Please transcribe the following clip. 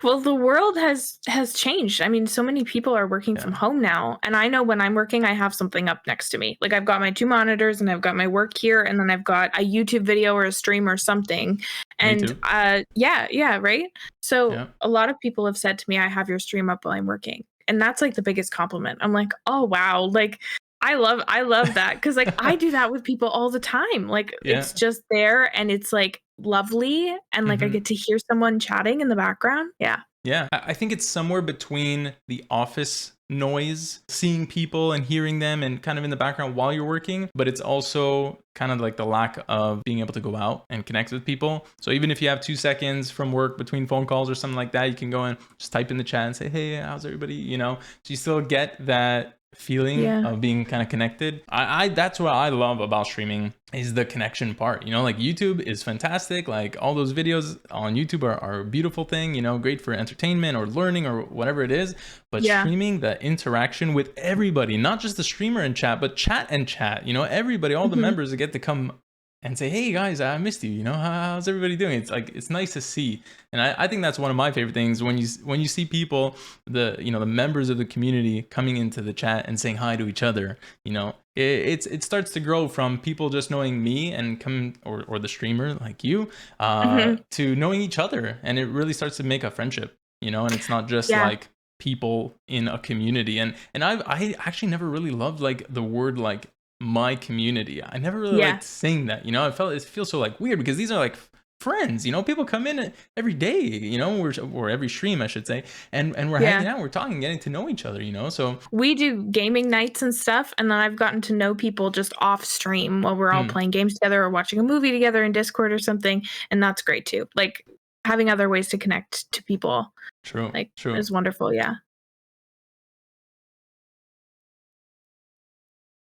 Well, the world has changed. I mean, so many people are working from Yeah. home now, and I know when I'm working, I have something up next to me. Like I've got my two monitors, and I've got my work here, and then I've got a YouTube video or a stream or something. Me And too. yeah, right. So Yeah. a lot of people have said to me, "I have your stream up while I'm working," and that's like the biggest compliment. I'm like, oh wow, like I love that because like I do that with people all the time. Like Yeah. it's just there, and it's like lovely, and like I Hmm. get to hear someone chatting in the background. Yeah. Yeah, I think it's somewhere between the office noise, seeing people and hearing them and kind of in the background while you're working, but it's also kind of like the lack of being able to go out and connect with people. So even if you have 2 seconds from work between phone calls or something like that, you can go and just type in the chat and say, hey, how's everybody? So you still get that feeling Yeah. of being kind of connected. I that's what I love about streaming is the connection part. Like YouTube is fantastic. Like all those videos on YouTube are a beautiful thing, great for entertainment or learning or whatever it is. But Yeah. streaming, the interaction with everybody, not just the streamer in chat, but chat and chat, everybody, all the Mhm. members that get to come and say, hey guys, I missed you. How's everybody doing? It's like, it's nice to see. And I think that's one of my favorite things when you see people, the members of the community coming into the chat and saying hi to each other. It starts to grow from people just knowing me and come or the streamer like you Mhm. to knowing each other, and it really starts to make a friendship. And it's not just Yeah. like people in a community. And I actually never really loved like the word like my community. I never really Yeah. liked saying that. I felt it feels so like weird because these are like friends. People come in every day, or every stream I should say, and we're Yeah. hanging out, we're talking, getting to know each other. So We do gaming nights and stuff, and then I've gotten to know people just off stream while we're all mm, playing games together or watching a movie together in Discord or something, and that's great too. Like having other ways to connect to people, true, like true. is wonderful. Yeah.